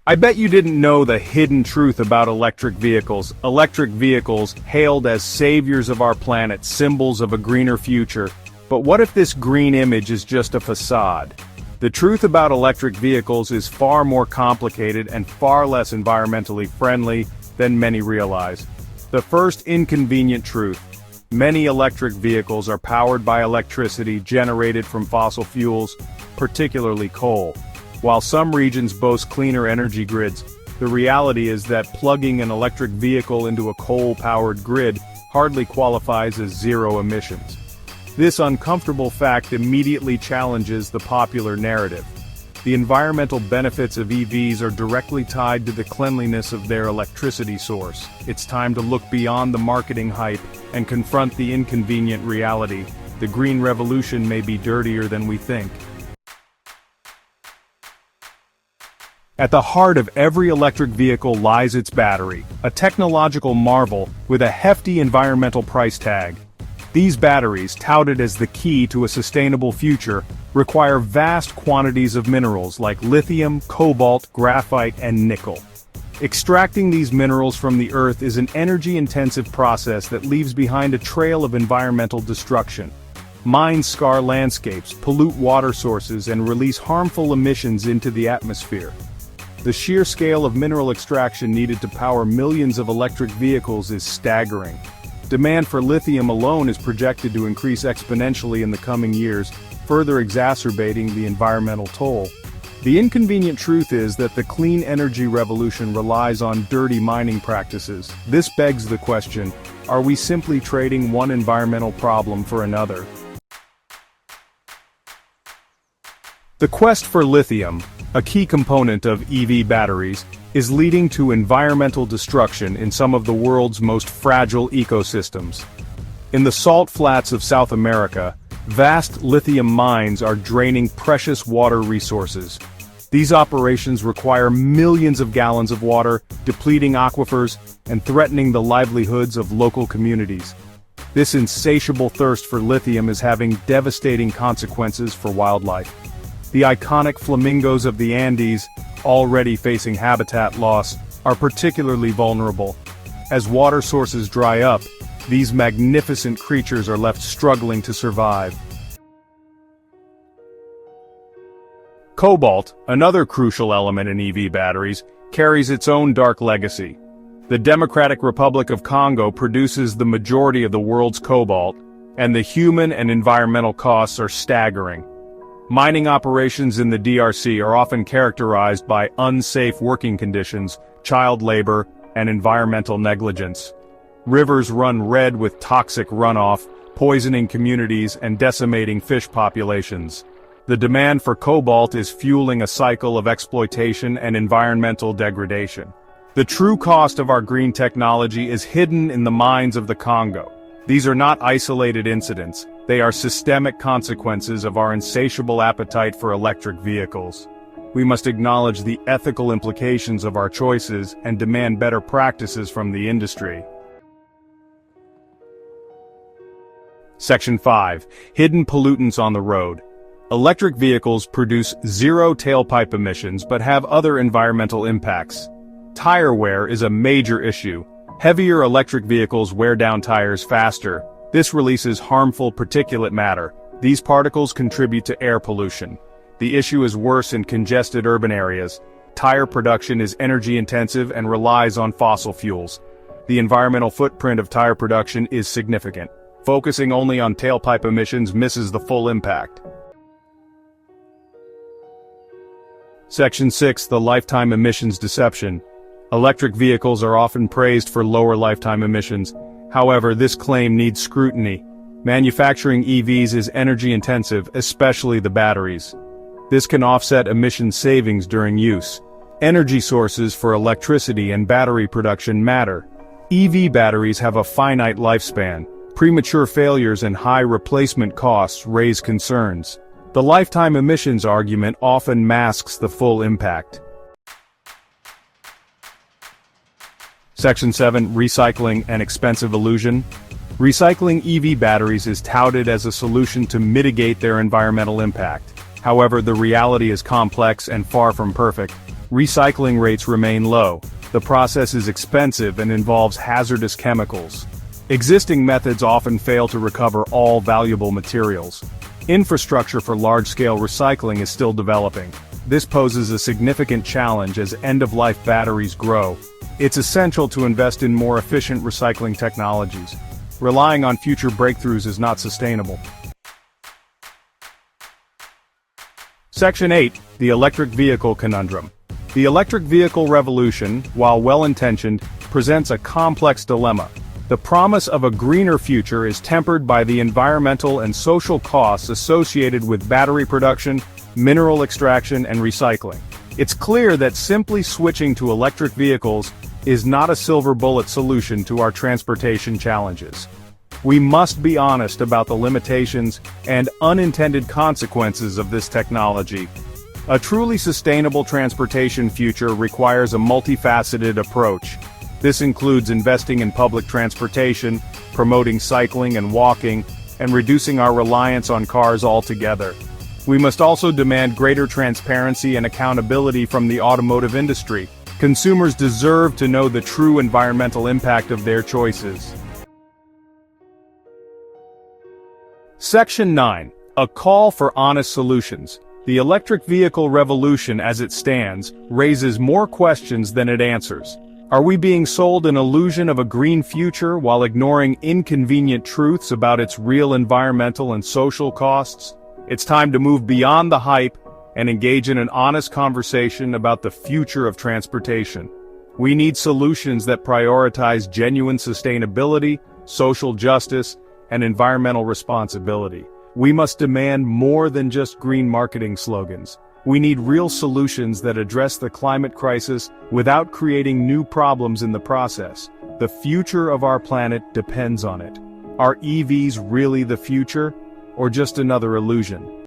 I bet you didn't know the hidden truth about electric vehicles. Electric vehicles, hailed as saviors of our planet, symbols of a greener future. But what if this green image is just a facade? The truth about electric vehicles is far more complicated and far less environmentally friendly than many realize. The first inconvenient truth: many electric vehicles are powered by electricity generated from fossil fuels, particularly coal. While some regions boast cleaner energy grids, the reality is that plugging an electric vehicle into a coal-powered grid hardly qualifies as zero emissions. This uncomfortable fact immediately challenges the popular narrative. The environmental benefits of EVs are directly tied to the cleanliness of their electricity source. It's time to look beyond the marketing hype and confront the inconvenient reality. The green revolution may be dirtier than we think. At the heart of every electric vehicle lies its battery, a technological marvel with a hefty environmental price tag. These batteries, touted as the key to a sustainable future, require vast quantities of minerals like lithium, cobalt, graphite, and nickel. Extracting these minerals from the earth is an energy-intensive process that leaves behind a trail of environmental destruction. Mines scar landscapes, pollute water sources, and release harmful emissions into the atmosphere. The sheer scale of mineral extraction needed to power millions of electric vehicles is staggering. Demand for lithium alone is projected to increase exponentially in the coming years, further exacerbating the environmental toll. The inconvenient truth is that the clean energy revolution relies on dirty mining practices. This begs the question: are we simply trading one environmental problem for another? The quest for lithium, a key component of EV batteries, is leading to environmental destruction in some of the world's most fragile ecosystems. In the salt flats of South America, vast lithium mines are draining precious water resources. These operations require millions of gallons of water, depleting aquifers, and threatening the livelihoods of local communities. This insatiable thirst for lithium is having devastating consequences for wildlife. The iconic flamingos of the Andes, already facing habitat loss, are particularly vulnerable. As water sources dry up, these magnificent creatures are left struggling to survive. Cobalt, another crucial element in EV batteries, carries its own dark legacy. The Democratic Republic of Congo produces the majority of the world's cobalt, and the human and environmental costs are staggering. Mining operations in the DRC are often characterized by unsafe working conditions, child labor, and environmental negligence. Rivers run red with toxic runoff, poisoning communities and decimating fish populations. The demand for cobalt is fueling a cycle of exploitation and environmental degradation. The true cost of our green technology is hidden in the mines of the Congo. These are not isolated incidents. They are systemic consequences of our insatiable appetite for electric vehicles. We must acknowledge the ethical implications of our choices and demand better practices from the industry. Section 5. Hidden pollutants on the road. Electric vehicles produce zero tailpipe emissions but have other environmental impacts. Tire wear is a major issue. Heavier electric vehicles wear down tires faster. This releases harmful particulate matter. These particles contribute to air pollution. The issue is worse in congested urban areas. Tire production is energy-intensive and relies on fossil fuels. The environmental footprint of tire production is significant. Focusing only on tailpipe emissions misses the full impact. Section 6. The lifetime emissions deception. Electric vehicles are often praised for lower lifetime emissions. However, this claim needs scrutiny. Manufacturing EVs is energy-intensive, especially the batteries. This can offset emission savings during use. Energy sources for electricity and battery production matter. EV batteries have a finite lifespan. Premature failures and high replacement costs raise concerns. The lifetime emissions argument often masks the full impact. Section 7. Recycling, an expensive illusion. Recycling EV batteries is touted as a solution to mitigate their environmental impact. However, the reality is complex and far from perfect. recycling rates remain low. The process is expensive and involves hazardous chemicals. Existing methods often fail to recover all valuable materials. Infrastructure for large-scale recycling is still developing. This poses a significant challenge as end-of-life batteries grow. It's essential to invest in more efficient recycling technologies. Relying on future breakthroughs is not sustainable. Section 8. The Electric Vehicle Conundrum. The electric vehicle revolution, while well-intentioned, presents a complex dilemma. The promise of a greener future is tempered by the environmental and social costs associated with battery production, mineral extraction, and recycling. It's clear that simply switching to electric vehicles is not a silver bullet solution to our transportation challenges. We must be honest about the limitations and unintended consequences of this technology. A truly sustainable transportation future requires a multifaceted approach. This includes investing in public transportation, promoting cycling and walking, and reducing our reliance on cars altogether. We must also demand greater transparency and accountability from the automotive industry. Consumers deserve to know the true environmental impact of their choices. Section 9. A call for honest solutions. The electric vehicle revolution as it stands raises more questions than it answers. Are we being sold an illusion of a green future while ignoring inconvenient truths about its real environmental and social costs? It's time to move beyond the hype and engage in an honest conversation about the future of transportation. We need solutions that prioritize genuine sustainability, social justice, and environmental responsibility. We must demand more than just green marketing slogans. We need real solutions that address the climate crisis without creating new problems in the process. The future of our planet depends on it. Are EVs really the future, or just another illusion?